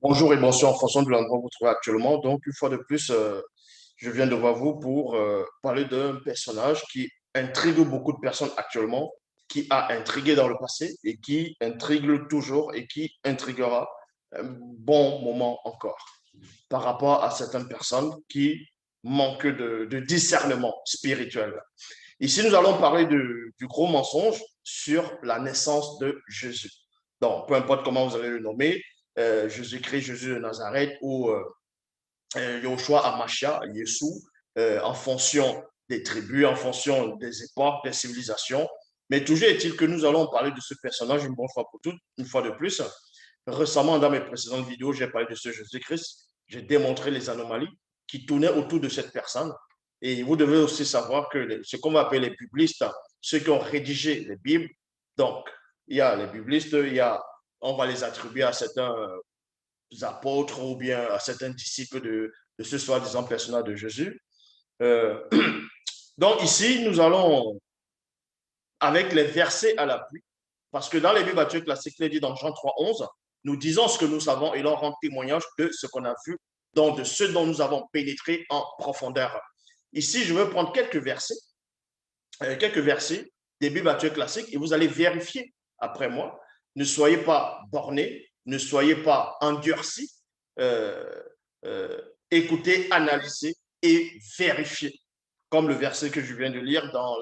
Bonjour et bonsoir en fonction de l'endroit où vous vous trouvez actuellement. Donc, une fois de plus, je viens devant vous pour parler d'un personnage qui intrigue beaucoup de personnes actuellement, qui a intrigué dans le passé et qui intrigue toujours et qui intriguera un bon moment encore par rapport à certaines personnes qui manquent de discernement spirituel. Ici, nous allons parler du gros mensonge sur la naissance de Jésus. Donc, peu importe comment vous allez le nommer, Jésus-Christ, Jésus de Nazareth ou Yoshua Amashia, Yeshua, en fonction des tribus, en fonction des époques, des civilisations. Mais toujours est-il que nous allons parler de ce personnage une bonne fois pour toutes, une fois de plus. Récemment, dans mes précédentes vidéos, j'ai parlé de ce Jésus-Christ. J'ai démontré les anomalies qui tournaient autour de cette personne. Et vous devez aussi savoir que ce qu'on va appeler les biblistes, ceux qui ont rédigé les Bibles, donc il y a les biblistes, on va les attribuer à certains apôtres ou bien à certains disciples de ce soi-disant personnage de Jésus. Euh, donc ici, nous allons, avec les versets à l'appui, parce que dans les Bibles actuelles classiques, il est dit dans Jean 3,11, nous disons ce que nous savons et l'on rend témoignage de ce qu'on a vu, donc de ce dont nous avons pénétré en profondeur. Ici, je vais prendre quelques versets des Bibles actuelles classiques et vous allez vérifier après moi. Ne soyez pas bornés, ne soyez pas endurcis. Euh, Écoutez, analysez et vérifiez. Comme le verset que je viens de lire dans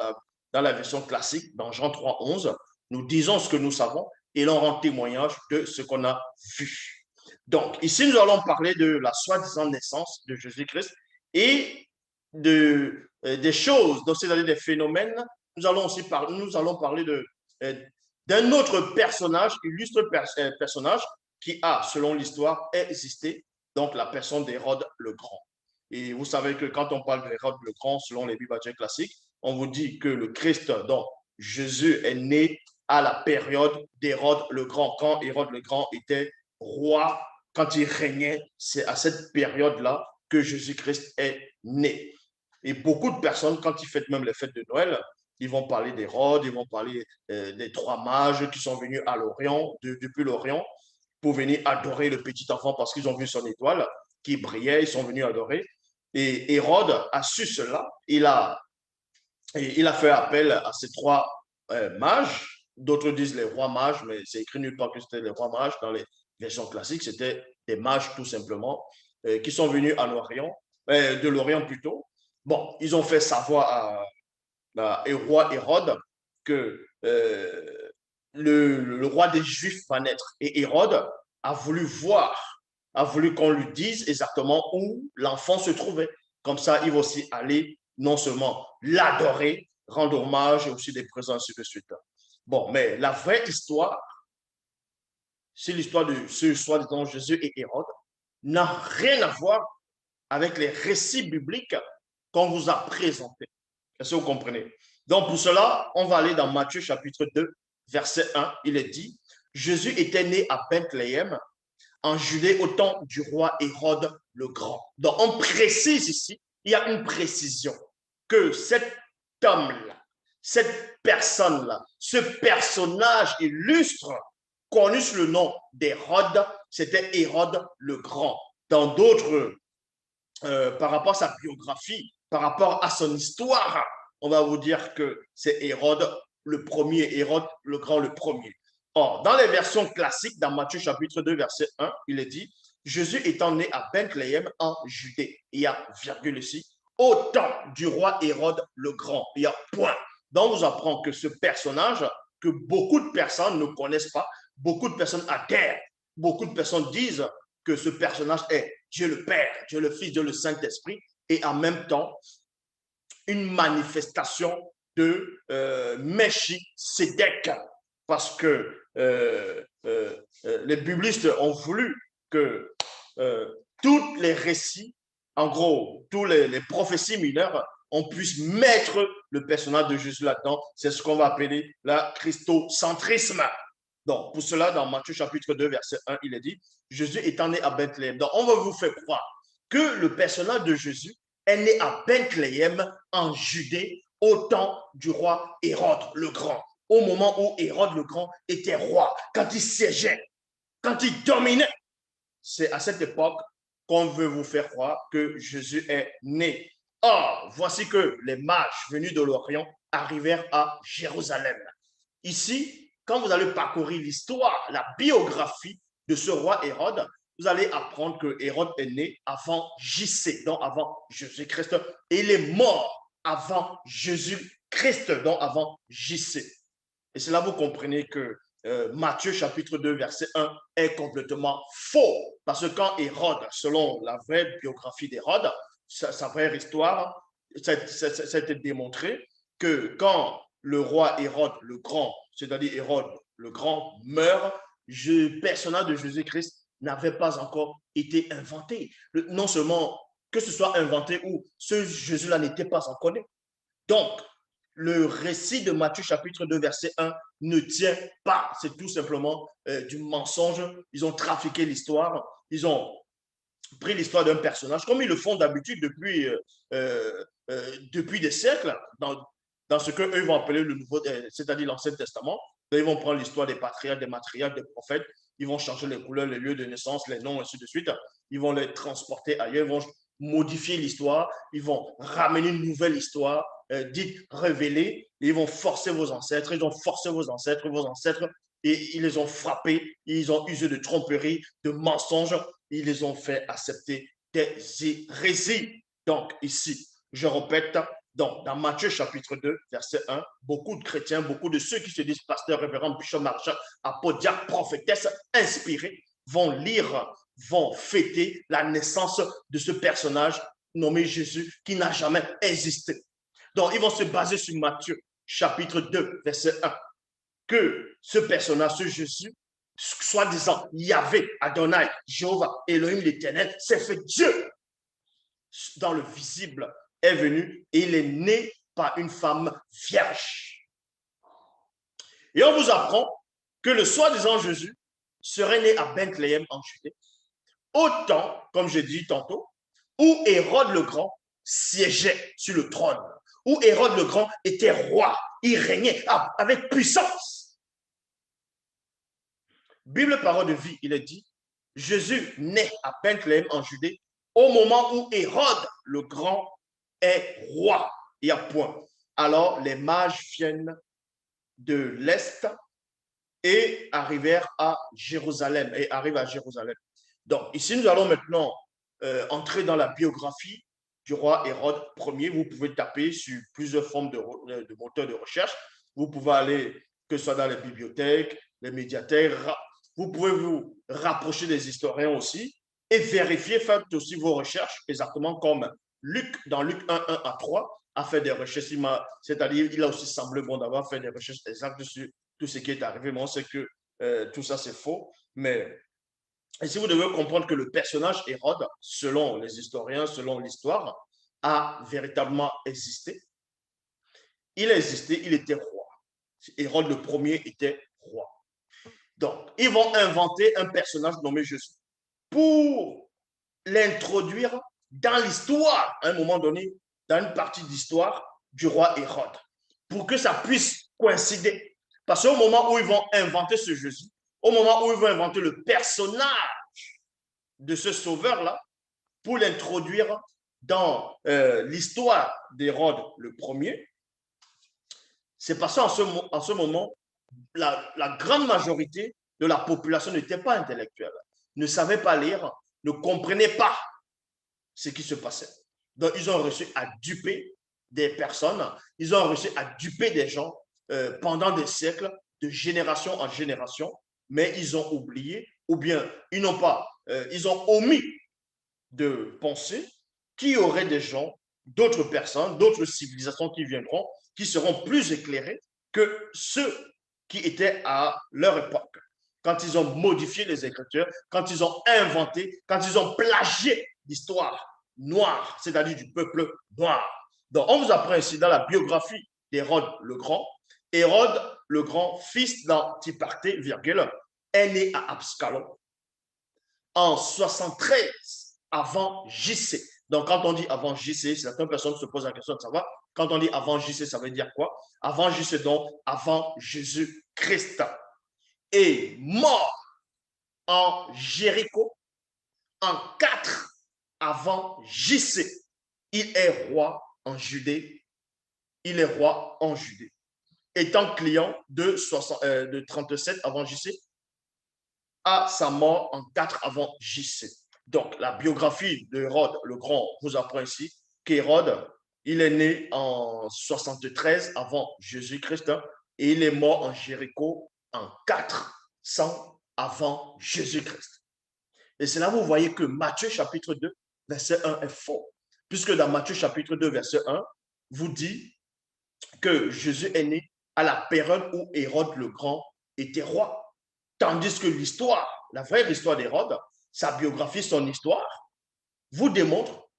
la version classique, dans Jean 3,11, nous disons ce que nous savons et l'on rend témoignage de ce qu'on a vu. Donc, ici, nous allons parler de la soi-disant naissance de Jésus-Christ et des choses, donc c'est-à-dire des phénomènes. Nous allons parler d'un autre personnage, illustre personnage, qui a, selon l'histoire, existé, donc la personne d'Hérode le Grand. Et vous savez que quand on parle d'Hérode le Grand, selon les Bibles classiques, on vous dit que le Christ, donc Jésus, est né à la période d'Hérode le Grand, quand Hérode le Grand était roi, quand il régnait, c'est à cette période-là que Jésus-Christ est né. Et beaucoup de personnes, quand ils fêtent même les fêtes de Noël, ils vont parler d'Hérode, ils vont parler des trois mages qui sont venus à l'Orient, depuis l'Orient, pour venir adorer le petit enfant parce qu'ils ont vu son étoile qui brillait, ils sont venus adorer. Et Hérode a su cela, il a fait appel à ces trois mages, d'autres disent les rois mages, mais c'est écrit nulle part que c'était les rois mages dans les versions classiques, c'était des mages tout simplement, qui sont venus à l'Orient, de l'Orient plutôt. Bon, ils ont fait savoir au roi Hérode que le roi des Juifs va naître. Et Hérode a voulu voir, a voulu qu'on lui dise exactement où l'enfant se trouvait. Comme ça, il va aussi aller non seulement l'adorer, rendre hommage et aussi des présents, ainsi de suite. Bon, mais la vraie histoire, c'est l'histoire de ce soi-disant Jésus et Hérode, n'a rien à voir avec les récits bibliques qu'on vous a présentés. Est-ce que vous comprenez? Donc, pour cela, on va aller dans Matthieu chapitre 2, verset 1. Il est dit, Jésus était né à Bethléem, en Judée, au temps du roi Hérode le Grand. Donc, on précise ici, il y a une précision, que cet homme-là, cette personne-là, ce personnage illustre, connu sous le nom d'Hérode, c'était Hérode le Grand. Dans d'autres par rapport à sa biographie, par rapport à son histoire, on va vous dire que c'est Hérode le premier, Hérode le grand le premier. Or, dans les versions classiques, dans Matthieu chapitre 2, verset 1, il est dit, Jésus étant né à Bethléem en Judée, il y a virgule ici, au temps du roi Hérode le grand, il y a point. Donc, on vous apprend que ce personnage, que beaucoup de personnes ne connaissent pas, beaucoup de personnes adhèrent, beaucoup de personnes disent que ce personnage est Dieu le Père, Dieu le Fils, Dieu le Saint-Esprit, et en même temps une manifestation de Melchisedec, parce que les biblistes ont voulu que tous les récits, en gros, tous les prophéties mineures, on puisse mettre le personnage de Jésus là-dedans. C'est ce qu'on va appeler la christocentrisme. Donc, pour cela, dans Matthieu chapitre 2, verset 1, il est dit, Jésus étant né à Bethléem. Donc, on va vous faire croire que le personnage de Jésus est né à Bethléem, en Judée, au temps du roi Hérode le Grand. Au moment où Hérode le Grand était roi, quand il siégeait, quand il dominait. c'est à cette époque qu'on veut vous faire croire que Jésus est né. Or, voici que les mages venus de l'Orient arrivèrent à Jérusalem. Ici, quand vous allez parcourir l'histoire, la biographie de ce roi Hérode, vous allez apprendre que Hérode est né avant JC, donc avant Jésus-Christ, et il est mort avant Jésus-Christ, donc avant JC. Et c'est là vous comprenez que Matthieu chapitre 2, verset 1 est complètement faux. Parce que quand Hérode, selon la vraie biographie d'Hérode, sa vraie histoire, ça a été démontré que quand le roi Hérode le Grand, c'est-à-dire Hérode le Grand, meurt, le personnage de Jésus-Christ n'avait pas encore été inventé. Non seulement que ce soit inventé ou ce Jésus-là n'était pas encore né. Donc, le récit de Matthieu chapitre 2, verset 1 ne tient pas. C'est tout simplement du mensonge. Ils ont trafiqué l'histoire. Ils ont pris l'histoire d'un personnage, comme ils le font d'habitude depuis des siècles, dans ce qu'eux vont appeler le Nouveau, c'est-à-dire l'Ancien Testament. Ils vont prendre l'histoire des patriarches, des matriarches, des prophètes. Ils vont changer les couleurs, les lieux de naissance, les noms, ainsi de suite. Ils vont les transporter ailleurs. Ils vont modifier l'histoire. Ils vont ramener une nouvelle histoire dite révélée. Et ils vont forcer vos ancêtres. Ils ont forcé vos ancêtres, et ils les ont frappés. Ils ont usé de tromperie, de mensonges. Ils les ont fait accepter des hérésies. Donc, ici, je répète, donc, dans Matthieu chapitre 2, verset 1, beaucoup de chrétiens, beaucoup de ceux qui se disent pasteurs, révérends, bishop, marchand, apôtres, diacres, prophétesses, inspirés, vont lire, vont fêter la naissance de ce personnage nommé Jésus qui n'a jamais existé. Donc, ils vont se baser sur Matthieu chapitre 2, verset 1, que ce personnage, ce Jésus, soi-disant Yahvé, Adonai, Jéhovah, Elohim l'Éternel, s'est fait Dieu dans le visible, est venu et il est né par une femme vierge. Et on vous apprend que le soi-disant Jésus serait né à Bethléem en Judée, au temps, comme j'ai dit tantôt, où Hérode le Grand siégeait sur le trône, où Hérode le Grand était roi, il régnait avec puissance. Bible parole de vie, il est dit, Jésus naît à Bethléem en Judée au moment où Hérode le Grand est roi. Il y a point. Alors les mages viennent de l'Est et arrivèrent à Jérusalem, Donc ici, nous allons maintenant entrer dans la biographie du roi Hérode Ier. Vous pouvez taper sur plusieurs formes de moteurs de recherche. Vous pouvez aller, que ce soit dans les bibliothèques, les médiathèques. Vous pouvez vous rapprocher des historiens aussi et vérifier, faites aussi vos recherches, exactement comme Luc, dans Luc 1, 1 à 3, a fait des recherches, c'est-à-dire il a aussi semblé bon d'avoir fait des recherches exactes sur tout ce qui est arrivé, mais on sait que tout ça c'est faux. Mais ici, vous devez comprendre que le personnage Hérode, selon les historiens, selon l'histoire, a véritablement existé. Il a existé, il était roi. Hérode le premier était roi. Donc, ils vont inventer un personnage nommé Jésus pour l'introduire dans l'histoire, à un moment donné, dans une partie d'histoire du roi Hérode, pour que ça puisse coïncider. Parce qu'au moment où ils vont inventer ce Jésus, au moment où ils vont inventer le personnage de ce sauveur-là, pour l'introduire dans l'histoire d'Hérode le premier, c'est parce qu'en ce moment, la grande majorité de la population n'était pas intellectuelle, ne savait pas lire, ne comprenait pas ce qui se passait. Donc, ils ont réussi à duper des personnes, ils ont réussi à duper des gens pendant des siècles, de génération en génération, mais ils ont oublié, ou bien ils n'ont pas, ils ont omis de penser qu'il y aurait des gens, d'autres personnes, d'autres civilisations qui viendront, qui seront plus éclairés que ceux qui étaient à leur époque. Quand ils ont modifié les Écritures, quand ils ont inventé, quand ils ont plagié l'histoire noire, c'est-à-dire du peuple noir. Donc, on vous apprend ici dans la biographie d'Hérode le Grand. Hérode le Grand, fils d'Antiparté, est né à Absalom en 73 avant JC. Donc, quand on dit avant JC, certaines personnes se posent la question de savoir, quand on dit avant JC, ça veut dire quoi? Avant JC, donc avant Jésus-Christ. Et mort en Jéricho en 4 avant JC. Il est roi en Judée. Il est roi en Judée. Étant client de 37 avant JC à sa mort en 4 avant JC. Donc, la biographie d'Hérode le Grand vous apprend ici qu'Hérode, il est né en 73 avant Jésus-Christ et il est mort en Jéricho en 400 avant Jésus-Christ. Et c'est là où vous voyez que Matthieu chapitre 2, verset 1 est faux. Puisque dans Matthieu chapitre 2, verset 1, vous dit que Jésus est né à la période où Hérode le Grand était roi. Tandis que l'histoire, la vraie histoire d'Hérode, sa biographie, son histoire, vous démontre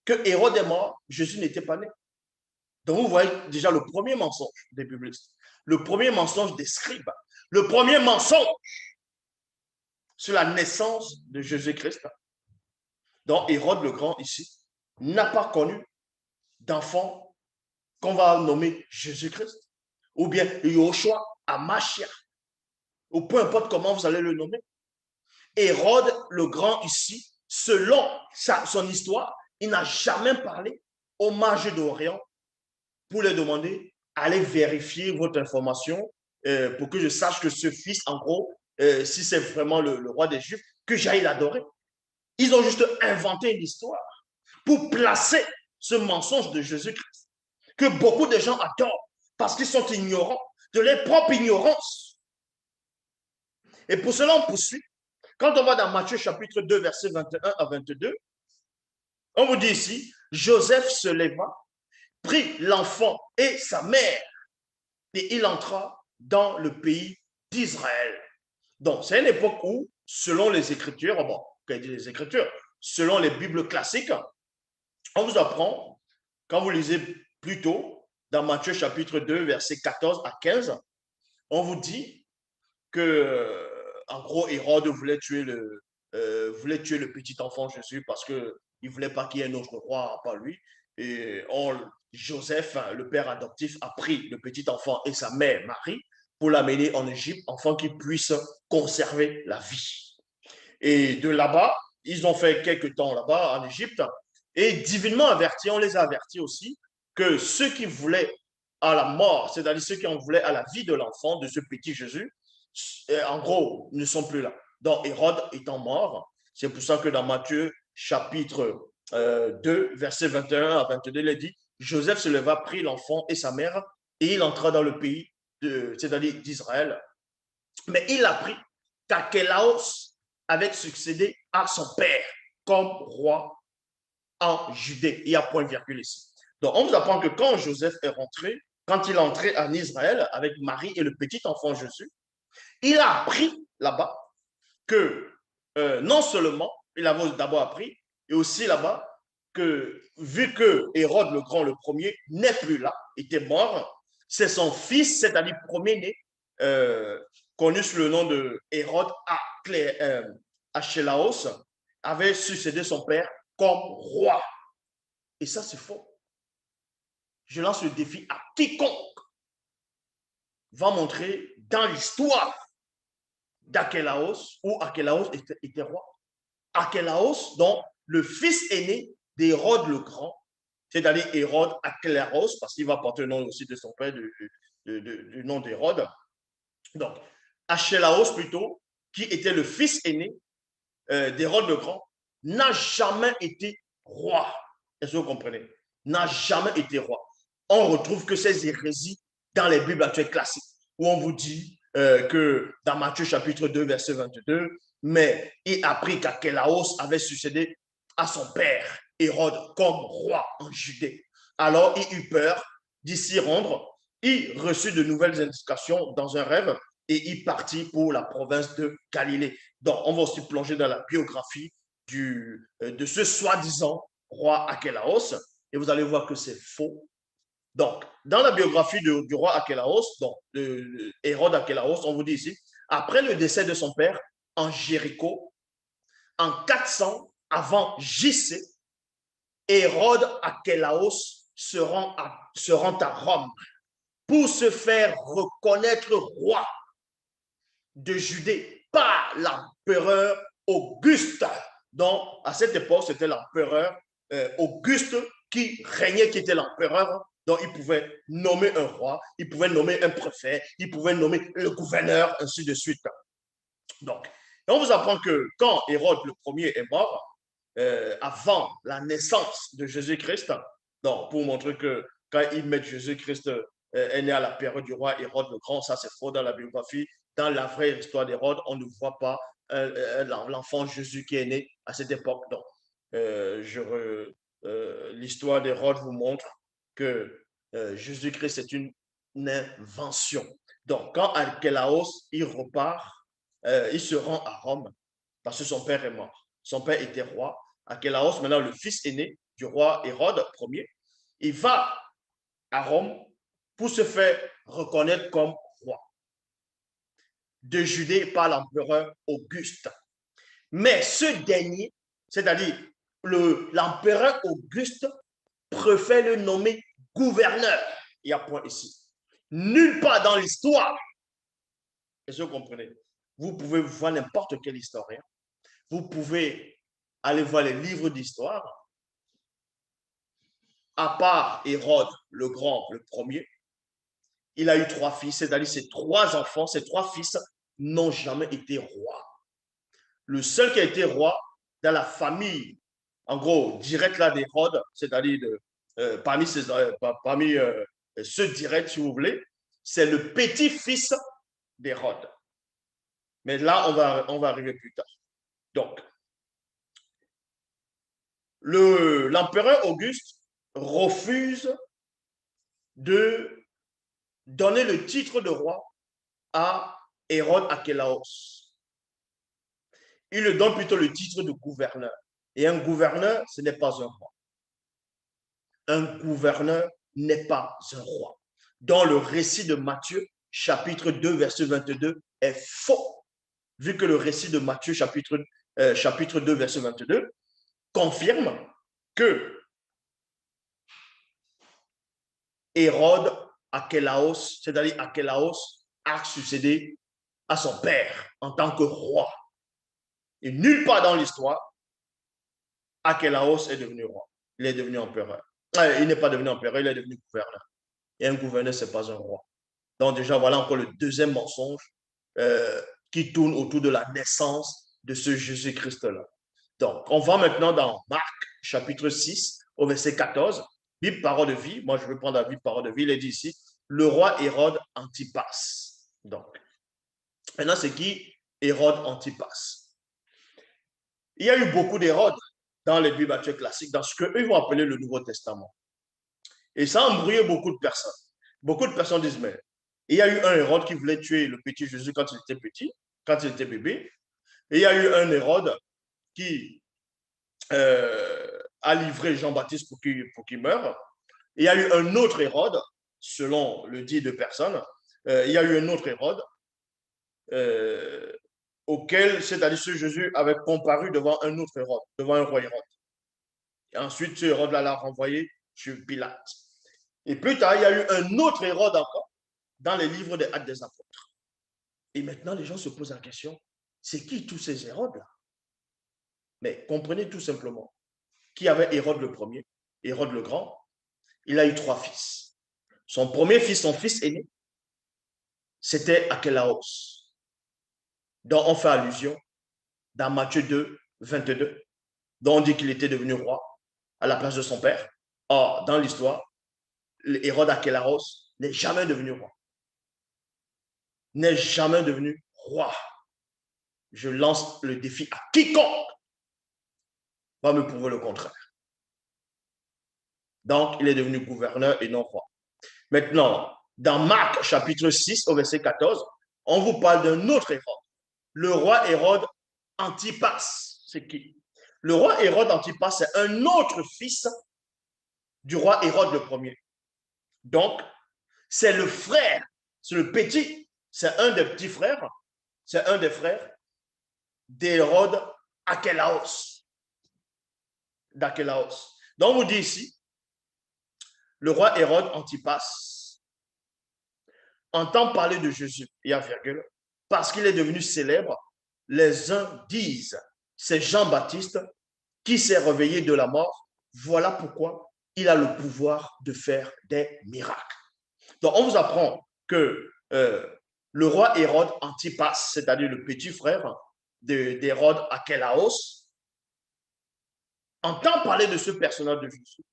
que Hérode est mort, Jésus n'était pas né. Donc vous voyez déjà le premier mensonge des biblistes, le premier mensonge des scribes, le premier mensonge sur la naissance de Jésus-Christ. Donc Hérode le Grand ici n'a pas connu d'enfant qu'on va nommer Jésus-Christ, ou bien Yoshua Amashia, ou peu importe comment vous allez le nommer. Hérode le Grand ici, selon son histoire, il n'a jamais parlé aux mages d'Orient pour leur demander, allez vérifier votre information pour que je sache que ce fils, en gros, si c'est vraiment le roi des Juifs, que j'aille l'adorer. Ils ont juste inventé une histoire pour placer ce mensonge de Jésus-Christ que beaucoup de gens adorent parce qu'ils sont ignorants de leur propre ignorance. Et pour cela, on poursuit. Quand on va dans Matthieu chapitre 2, versets 21 à 22, on vous dit ici, Joseph se leva, prit l'enfant et sa mère, et il entra dans le pays d'Israël. Donc, c'est une époque où, selon les Écritures, bon, qu'est-ce que les Écritures, selon les Bibles classiques, on vous apprend, quand vous lisez plus tôt, dans Matthieu chapitre 2, versets 14 à 15, on vous dit que, en gros, Hérode voulait tuer le petit enfant Jésus parce qu'il ne voulait pas qu'il y ait un autre roi par lui. Et Joseph, le père adoptif, a pris le petit enfant et sa mère Marie pour l'amener en Égypte, afin qu'il puisse conserver la vie. Et de là-bas, ils ont fait quelques temps là-bas en Égypte, et divinement avertis, on les a avertis aussi, que ceux qui voulaient à la mort, c'est-à-dire ceux qui en voulaient à la vie de l'enfant, de ce petit Jésus, en gros, ne sont plus là. Donc, Hérode étant mort, c'est pour ça que dans Matthieu chapitre 2, verset 21 à 22, il est dit, Joseph se leva, prit l'enfant et sa mère, et il entra dans le pays, c'est-à-dire d'Israël. Mais il apprit qu'Archélaos avait succédé à son père comme roi en Judée. Il y a point virgule ici. Donc, on vous apprend que quand Joseph est rentré, quand il est entré en Israël avec Marie et le petit enfant Jésus, il a appris là-bas que non seulement il avait d'abord appris, et aussi là-bas que vu que Hérode le Grand, le premier, n'est plus là, était mort, c'est son fils, c'est-à-dire premier-né, connu sous le nom de Hérode Archélaos, avait succédé son père comme roi. Et ça, c'est faux. Je lance le défi à quiconque va montrer dans l'histoire d'Archélaos où Archélaos était roi. Archélaos, donc le fils aîné d'Hérode le Grand, c'est-à-dire Hérode Archélaos, parce qu'il va porter le nom aussi de son père, du nom d'Hérode. Donc, Archélaos plutôt, qui était le fils aîné d'Hérode le Grand, n'a jamais été roi. Est-ce que vous comprenez? N'a jamais été roi. On retrouve que ces hérésies dans les Bibles actuelles classiques, où on vous dit que dans Matthieu chapitre 2, verset 22, mais il apprit qu'Archélaos avait succédé à son père, Hérode, comme roi en Judée. Alors il eut peur d'y s'y rendre. Il reçut de nouvelles indications dans un rêve et il partit pour la province de Galilée. Donc, on va aussi plonger dans la biographie de ce soi-disant roi Archélaos et vous allez voir que c'est faux. Donc, dans la biographie du roi Archélaos, donc de Hérode Archélaos, on vous dit ici, après le décès de son père en Jéricho, en 400 avant JC, Hérode Archélaos se rend à Rome pour se faire reconnaître roi de Judée par l'empereur Auguste. à cette époque, c'était l'empereur Auguste qui régnait, qui était l'empereur. Donc, il pouvait nommer un roi, il pouvait nommer un préfet, il pouvait nommer le gouverneur, ainsi de suite. Donc, on vous apprend que quand Hérode le premier est mort, avant la naissance de Jésus-Christ, donc pour montrer que quand ils mettent Jésus-Christ est né à la période du roi Hérode le Grand, ça c'est faux dans la biographie. Dans la vraie histoire d'Hérode, on ne voit pas l'enfant Jésus qui est né à cette époque. Donc, l'histoire d'Hérode vous montre que Jésus-Christ est une invention. Donc, quand Archélaos, il repart, il se rend à Rome parce que son père est mort. Son père était roi. Archélaos, maintenant le fils aîné du roi Hérode Ier, il va à Rome pour se faire reconnaître comme roi de Judée par l'empereur Auguste. Mais ce dernier, c'est-à-dire l'empereur Auguste, préfère le nommer gouverneur. Il y a point ici. Nulle part dans l'histoire, est-ce que vous comprenez? Vous pouvez voir n'importe quel historien, vous pouvez aller voir les livres d'histoire, à part Hérode le Grand, le premier, il a eu 3 fils, c'est-à-dire ses 3 enfants, ses 3 fils n'ont jamais été rois. Le seul qui a été roi dans la famille, en gros, direct là d'Hérode, c'est-à-dire parmi ceux directs, si vous voulez, c'est le petit-fils d'Hérode. Mais là, on va arriver plus tard. Donc, l'empereur Auguste refuse de donner le titre de roi à Hérode Archélaos. Il lui donne plutôt le titre de gouverneur. Et un gouverneur, ce n'est pas un roi. Un gouverneur n'est pas un roi. Dans le récit de Matthieu, chapitre 2, verset 22, est faux. Vu que le récit de Matthieu, chapitre 2, verset 22, confirme que Hérode Archélaos, c'est-à-dire Archélaos, a succédé à son père en tant que roi. Et nulle part dans l'histoire, Archélaos est devenu roi. Il est devenu empereur. Il n'est pas devenu empereur, il est devenu gouverneur. Et un gouverneur, ce n'est pas un roi. Donc déjà, voilà encore le deuxième mensonge qui tourne autour de la naissance de ce Jésus-Christ-là. Donc, on va maintenant dans Marc, chapitre 6, au verset 14. Bible, parole de vie. Moi, je vais prendre la Bible, parole de vie. Il est dit ici, le roi Hérode Antipas. Donc, maintenant, c'est qui Hérode Antipas? Il y a eu beaucoup d'Hérodes dans les Bibles actuelles classiques, dans ce qu'eux vont appeler le Nouveau Testament. Et ça a embrouillé beaucoup de personnes. Beaucoup de personnes disent, mais il y a eu un Hérode qui voulait tuer le petit Jésus quand il était petit, quand il était bébé. Et il y a eu un Hérode qui a livré Jean-Baptiste pour qu'il meure. Et il y a eu un autre Hérode, selon le dit de personnes, il y a eu un autre Hérode auquel, c'est-à-dire ce Jésus avait comparu devant un autre Hérode, devant un roi Hérode. Et ensuite, ce Hérode-là l'a renvoyé sur Pilate. Et plus tard, il y a eu un autre Hérode encore dans les livres des Actes des Apôtres. Et maintenant, les gens se posent la question, c'est qui tous ces Hérodes-là? Mais comprenez tout simplement, qui avait Hérode le premier, Hérode le Grand, il a eu 3 fils. Son premier fils, son fils aîné, c'était Archélaos, dont on fait allusion dans Matthieu 2, 22, dont on dit qu'il était devenu roi à la place de son père. Or, dans l'histoire, Hérode Archélaos n'est jamais devenu roi. N'est jamais devenu roi. Je lance le défi à quiconque va me prouver le contraire. Donc, il est devenu gouverneur et non roi. Maintenant, dans Marc chapitre 6 au verset 14, on vous parle d'un autre Hérode. Le roi Hérode Antipas. C'est qui? Le roi Hérode Antipas, c'est un autre fils du roi Hérode le premier. Donc, c'est le frère, c'est le petit, c'est un des petits frères, c'est un des frères d'Hérode Archélaos. D'Archélaos. Donc, on vous dit ici, le roi Hérode Antipas entend parler de Jésus, il y a virgule, parce qu'il est devenu célèbre. Les uns disent, c'est Jean-Baptiste qui s'est réveillé de la mort. Voilà pourquoi il a le pouvoir de faire des miracles. Donc, on vous apprend que le roi Hérode Antipas, c'est-à-dire le petit frère d'Hérode Archélaos, entend parler de ce personnage de Jésus,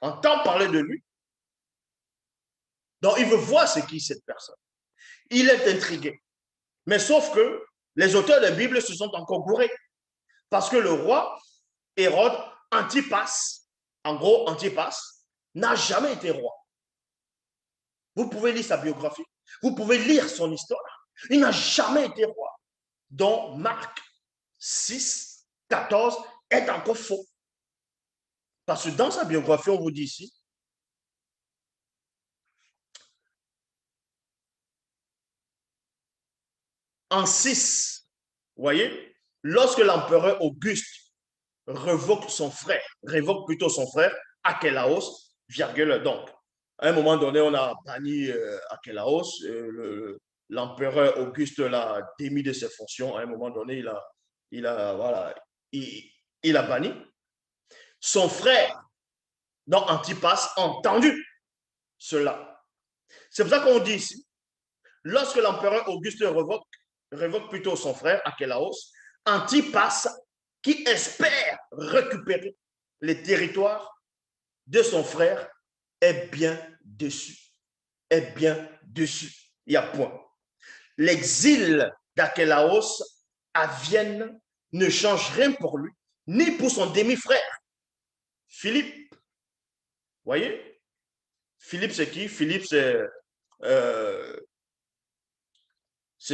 entend parler de lui. Donc, il veut voir ce qui est cette personne. Il est intrigué. Mais sauf que les auteurs de la Bible se sont encore gourés. Parce que le roi Hérode Antipas, en gros, Antipas, n'a jamais été roi. Vous pouvez lire sa biographie. Vous pouvez lire son histoire. Il n'a jamais été roi. Donc, Marc 6, 14 est encore faux. Parce que dans sa biographie, on vous dit ici, en 6, vous voyez, lorsque l'empereur Auguste révoque plutôt son frère, Archélaos, virgule, donc, à un moment donné, on a banni Archélaos, l'empereur Auguste l'a démis de ses fonctions, à un moment donné, voilà, il a banni. Son frère, donc Antipas, a entendu cela. C'est pour ça qu'on dit ici, lorsque l'empereur Auguste révoque plutôt son frère, Archélaos, Antipas, qui espère récupérer les territoires de son frère, est bien dessus. Est bien dessus. Il y a point. L'exil d'Archélaos à Vienne ne change rien pour lui, ni pour son demi-frère, Philippe. Vous voyez? Philippe, c'est qui? Philippe, c'est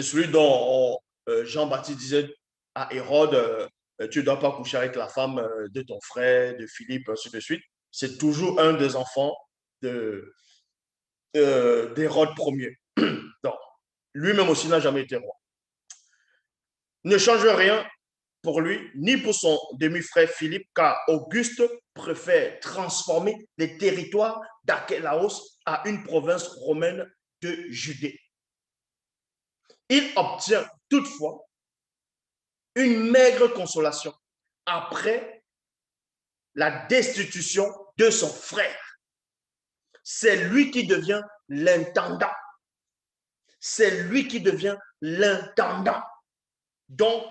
celui dont Jean-Baptiste disait à Hérode, tu ne dois pas coucher avec la femme de ton frère, de Philippe, ainsi de suite. C'est toujours un des enfants d'Hérode Ier. Donc, lui-même aussi n'a jamais été roi. Ne change rien pour lui, ni pour son demi-frère Philippe, car Auguste préfère transformer les territoires d'Archélaos à une province romaine de Judée. Il obtient toutefois une maigre consolation après la destitution de son frère. C'est lui qui devient l'intendant. C'est lui qui devient l'intendant. Donc,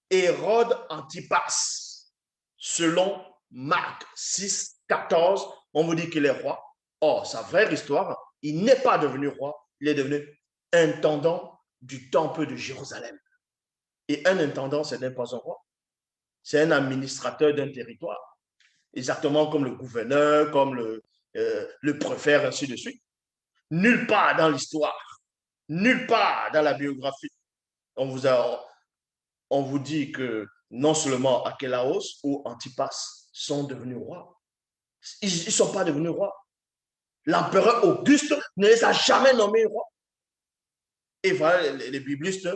Hérode Antipas, selon Marc 6, 14, on vous dit qu'il est roi. Or, sa vraie histoire, il n'est pas devenu roi, il est devenu intendant du temple de Jérusalem. Et un intendant, ce n'est pas un roi, c'est un administrateur d'un territoire, exactement comme le gouverneur, comme le préfet, ainsi de suite. Nulle part dans l'histoire, nulle part dans la biographie, on vous dit que non seulement Archélaos ou Antipas sont devenus rois. Ils ne sont pas devenus rois. L'empereur Auguste ne les a jamais nommés rois. Et voilà les biblistes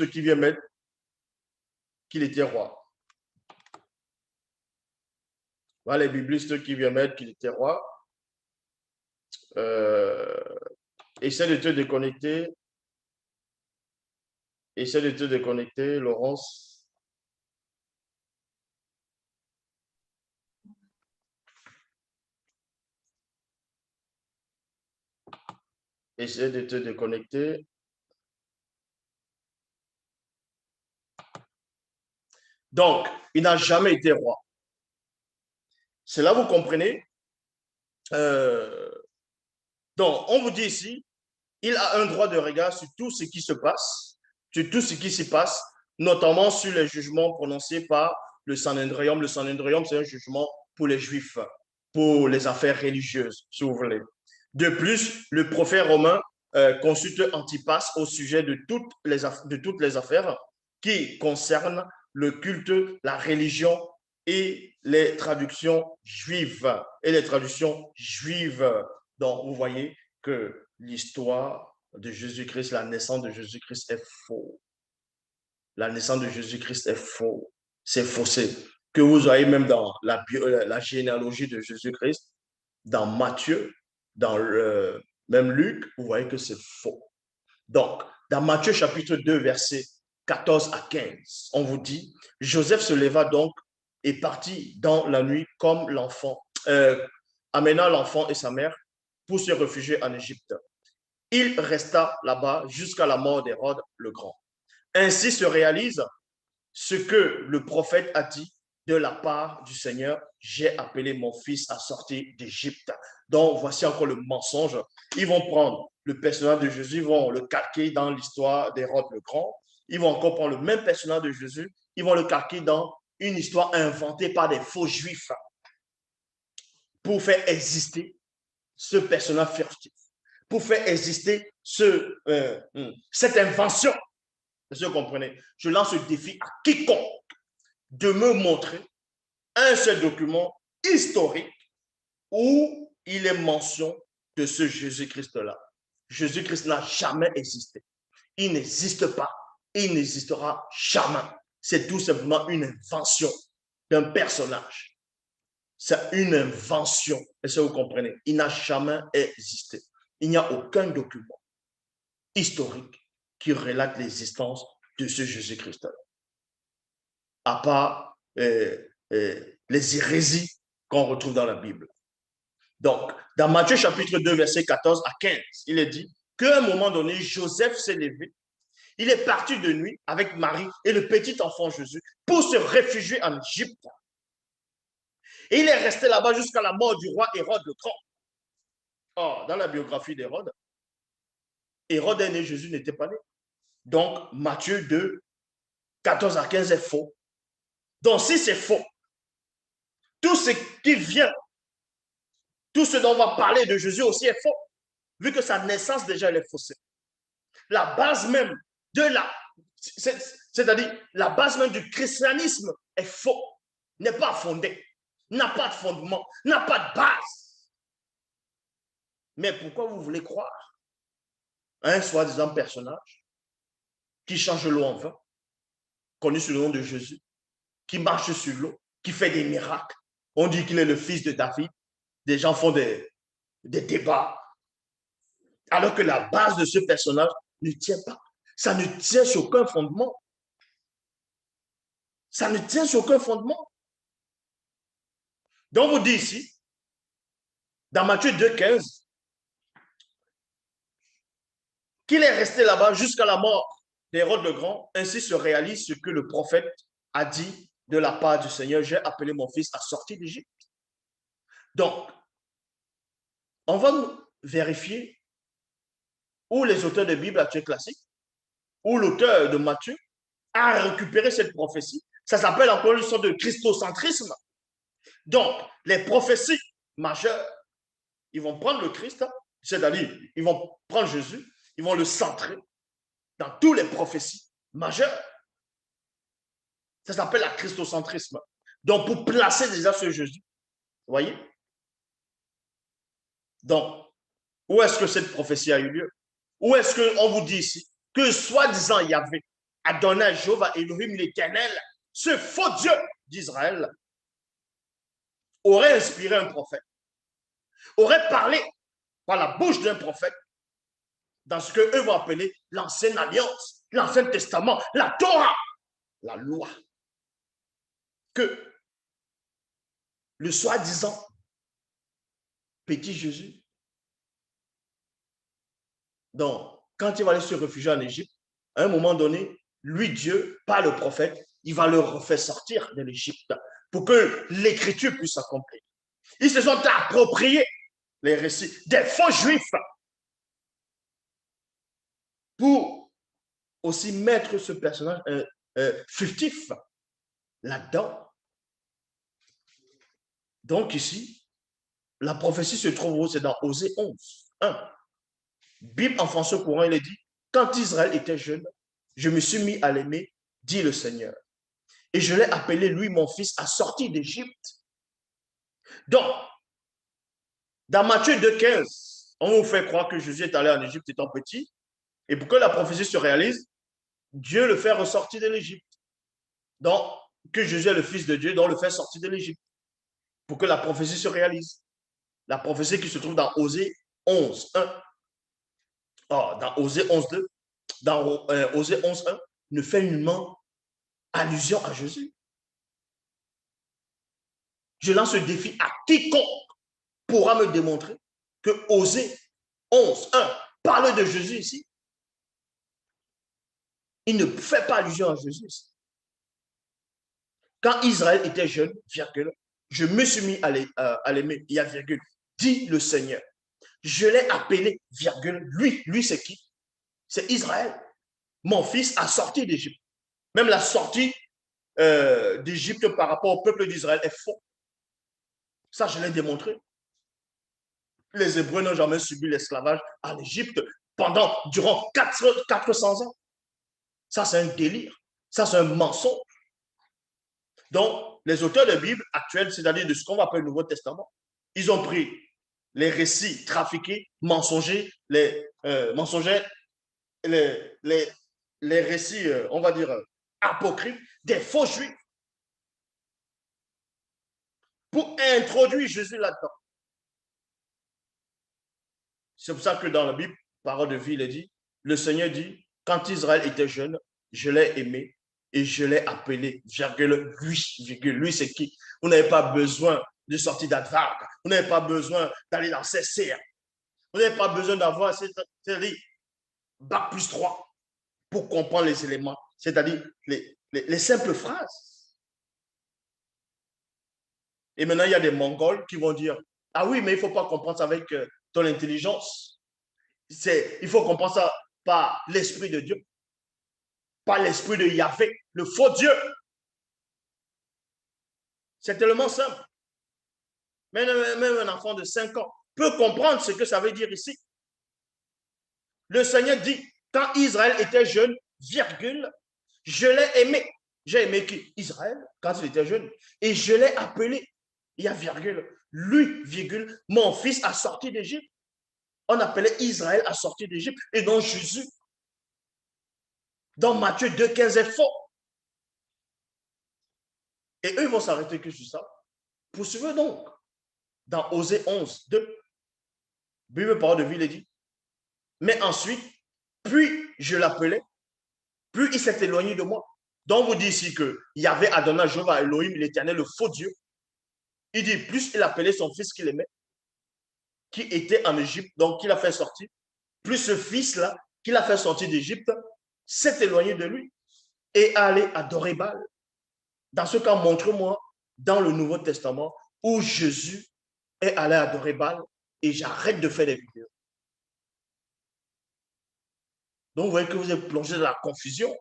qui viennent mettre qu'il était roi. Voilà les biblistes qui viennent mettre qu'il était roi. Essaie de te déconnecter. Essaie de te déconnecter, Laurence. Essaie de te déconnecter. Donc, il n'a jamais été roi. C'est là, vous comprenez. Donc, on vous dit ici, il a un droit de regard sur tout ce qui se passe, sur tout ce qui s'y passe, notamment sur les jugements prononcés par le Sanhedrium. Le Sanhedrium, c'est un jugement pour les Juifs, pour les affaires religieuses, si vous voulez. De plus, le prophète romain consulte Antipas au sujet de toutes les affaires qui concernent le culte, la religion et les traductions juives. Donc, vous voyez que l'histoire de Jésus-Christ, la naissance de Jésus-Christ est faux. La naissance de Jésus-Christ est faux. C'est faussé. Que vous voyez même dans la généalogie de Jésus-Christ, dans Matthieu, dans même Luc, vous voyez que c'est faux. Donc, dans Matthieu chapitre 2, versets 14 à 15, on vous dit, Joseph se leva donc et partit dans la nuit comme l'enfant, amenant l'enfant et sa mère pour se réfugier en Égypte. Il resta là-bas jusqu'à la mort d'Hérode le Grand. Ainsi se réalise ce que le prophète a dit de la part du Seigneur, j'ai appelé mon fils à sortir d'Égypte. Donc, voici encore le mensonge. Ils vont prendre le personnage de Jésus, ils vont le calquer dans l'histoire d'Hérode le Grand. Ils vont encore prendre le même personnage de Jésus, ils vont le calquer dans une histoire inventée par des faux juifs pour faire exister ce personnage furtif, pour faire exister cette invention. Vous comprenez? Je lance le défi à quiconque de me montrer un seul document historique où il est mention de ce Jésus-Christ-là. Jésus-Christ n'a jamais existé. Il n'existe pas. Il n'existera jamais. C'est tout simplement une invention d'un personnage. C'est une invention. Est-ce que vous comprenez? Il n'a jamais existé. Il n'y a aucun document historique qui relate l'existence de ce Jésus-Christ-là. À part les hérésies qu'on retrouve dans la Bible. Donc, dans Matthieu chapitre 2, verset 14 à 15, il est dit qu'à un moment donné, Joseph s'est levé. Il est parti de nuit avec Marie et le petit enfant Jésus pour se réfugier en Égypte. Et il est resté là-bas jusqu'à la mort du roi Hérode le Grand. Or, dans la biographie d'Hérode, Hérode est né, Jésus n'était pas né. Donc, Matthieu 2, 14 à 15 est faux. Donc, si c'est faux, tout ce qui vient, tout ce dont on va parler de Jésus aussi est faux, vu que sa naissance déjà elle est faussée. La base même de c'est-à-dire la base même du christianisme est faux, n'est pas fondée, n'a pas de fondement, n'a pas de base. Mais pourquoi vous voulez croire à un soi-disant personnage qui change l'eau en vin, connu sous le nom de Jésus, qui marche sur l'eau, qui fait des miracles? On dit qu'il est le fils de David. Des gens font des débats, alors que la base de ce personnage ne tient pas. Ça ne tient sur aucun fondement. Ça ne tient sur aucun fondement. Donc, on vous dit ici, dans Matthieu 2,15, qu'il est resté là-bas jusqu'à la mort d'Hérode le Grand. Ainsi se réalise ce que le prophète a dit de la part du Seigneur, j'ai appelé mon fils à sortir d'Égypte. Donc, on va vérifier où les auteurs de Bible actuelle classique, où l'auteur de Matthieu a récupéré cette prophétie. Ça s'appelle encore une sorte de christocentrisme. Donc, les prophéties majeures, ils vont prendre le Christ, c'est-à-dire, ils vont prendre Jésus, ils vont le centrer dans toutes les prophéties majeures. Ça s'appelle le christocentrisme. Donc, pour placer déjà ce Jésus, vous voyez? Donc, où est-ce que cette prophétie a eu lieu? Où est-ce qu'on vous dit ici que soi-disant Yahvé, Adonai, Jéhovah, Elohim, l'Éternel, ce faux Dieu d'Israël, aurait inspiré un prophète, aurait parlé par la bouche d'un prophète dans ce qu'eux vont appeler l'ancienne alliance, l'ancien testament, la Torah, la loi. Que le soi-disant petit Jésus, donc, quand il va aller se réfugier en Égypte, à un moment donné, lui, Dieu, par le prophète, il va le refaire sortir de l'Égypte pour que l'écriture puisse s'accomplir. Ils se sont appropriés les récits des faux juifs pour aussi mettre ce personnage furtif là-dedans. Donc ici, la prophétie se trouve où? C'est dans Osée 11, 1. Bible en français courant, il est dit, quand Israël était jeune, je me suis mis à l'aimer, dit le Seigneur. Et je l'ai appelé, lui, mon fils, à sortir d'Égypte. Donc, dans Matthieu 2,15, on vous fait croire que Jésus est allé en Égypte étant petit. Et pour que la prophétie se réalise, Dieu le fait ressortir de l'Égypte. Donc, que Jésus est le Fils de Dieu, donc le fait sortir de l'Égypte. Pour que la prophétie se réalise. La prophétie qui se trouve dans Osée 11, 1. Or, dans Osée 11, 2, dans Osée 11.1, ne fait nullement allusion à Jésus. Je lance ce défi à quiconque pourra me démontrer que Osée 11.1 parle de Jésus ici. Il ne fait pas allusion à Jésus ici. Quand Israël était jeune, virgule, je me suis mis à l'aimer, il y a virgule, dit le Seigneur. Je l'ai appelé, virgule, lui c'est qui? C'est Israël. Mon fils a sorti d'Égypte. Même la sortie d'Égypte par rapport au peuple d'Israël est faux. Ça, je l'ai démontré. Les Hébreux n'ont jamais subi l'esclavage en Égypte durant 400 ans. Ça, c'est un délire. Ça, c'est un mensonge. Donc, les auteurs de Bible actuels, c'est-à-dire de ce qu'on va appeler le Nouveau Testament, ils ont pris les récits trafiqués, mensongers, les récits, on va dire, apocryphes, des faux juifs, pour introduire Jésus là-dedans. C'est pour ça que dans la Bible, parole de vie, il est dit, le Seigneur dit, quand Israël était jeune, je l'ai aimé et je l'ai appelé, lui c'est qui? Vous n'avez pas besoin de sortir d'Advark, vous n'avez pas besoin d'aller dans CCR, vous n'avez pas besoin d'avoir, c'est-à-dire, Bac plus 3 pour comprendre les éléments, c'est-à-dire les simples phrases. Et maintenant, il y a des Mongols qui vont dire, ah oui, mais il ne faut pas comprendre ça avec ton intelligence. Il faut comprendre ça par l'Esprit de Dieu, par l'Esprit de Yahvé, le faux Dieu. C'est tellement simple. Même un enfant de 5 ans peut comprendre ce que ça veut dire ici. Le Seigneur dit, quand Israël était jeune, virgule, je l'ai aimé. J'ai aimé qui? Israël, quand il était jeune. Et je l'ai appelé, il y a virgule, lui, virgule, mon fils a sorti d'Égypte. On appelait Israël à sortir d'Égypte et non Jésus. Dans Matthieu 2,15 est faux. Et eux, ils vont s'arrêter que sur ça. Poursuivez donc. Dans Osée 11.2, Bible parole de vie, il dit, mais ensuite, puis je l'appelais, plus il s'est éloigné de moi. Donc, vous dites ici que Yahvé Adonai, Jéhovah Elohim, l'Éternel, le faux Dieu. Il dit, plus il appelait son fils qu'il aimait, qui était en Égypte, donc qu'il a fait sortir, plus ce fils-là, qu'il a fait sortir d'Égypte, s'est éloigné de lui et allé adorer Baal. Dans ce cas, montre-moi dans le Nouveau Testament où Jésus est allé adorer Baal et j'arrête de faire des vidéos. Donc, vous voyez que vous êtes plongé dans la confusion.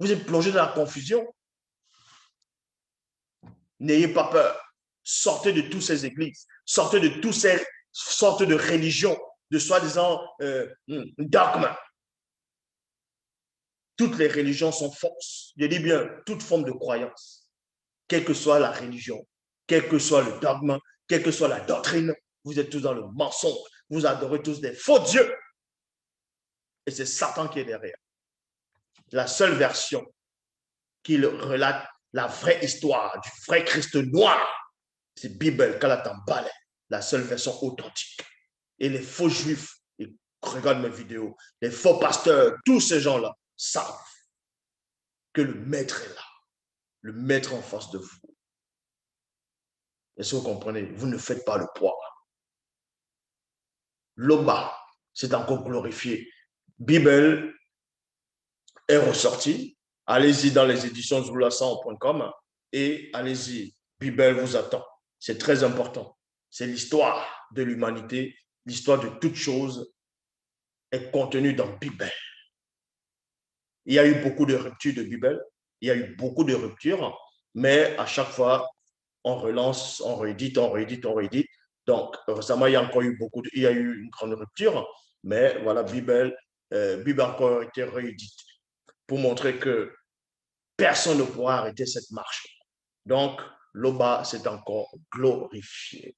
Vous êtes plongé dans la confusion. N'ayez pas peur. Sortez de toutes ces églises. Sortez de toutes ces sortes de religions, de soi-disant dogmes. Toutes les religions sont fausses. Je dis bien, toute forme de croyance, quelle que soit la religion, quel que soit le dogme, quelle que soit la doctrine, vous êtes tous dans le mensonge. Vous adorez tous des faux dieux. Et c'est Satan qui est derrière. La seule version qui relate la vraie histoire du vrai Christ noir, c'est Bible, Kalatambalé, la seule version authentique. Et les faux juifs, ils regardent mes vidéos, les faux pasteurs, tous ces gens-là savent que le maître est là, le maître en face de vous. Est-ce que vous comprenez? Vous ne faites pas le poids. L'Oba, c'est encore glorifié. Bible est ressorti. Allez-y dans les éditions zoulassan.com et allez-y. Bible vous attend. C'est très important. C'est l'histoire de l'humanité. L'histoire de toute chose est contenue dans Bible. Il y a eu beaucoup de ruptures de Bible. Il y a eu beaucoup de ruptures. Mais à chaque fois, on relance, on réédite, on réédite, on réédite. Donc, récemment, il y a encore eu il y a eu une grande rupture. Mais voilà, Bible a encore été réédite pour montrer que personne ne pourra arrêter cette marche. Donc, l'Oba s'est encore glorifié.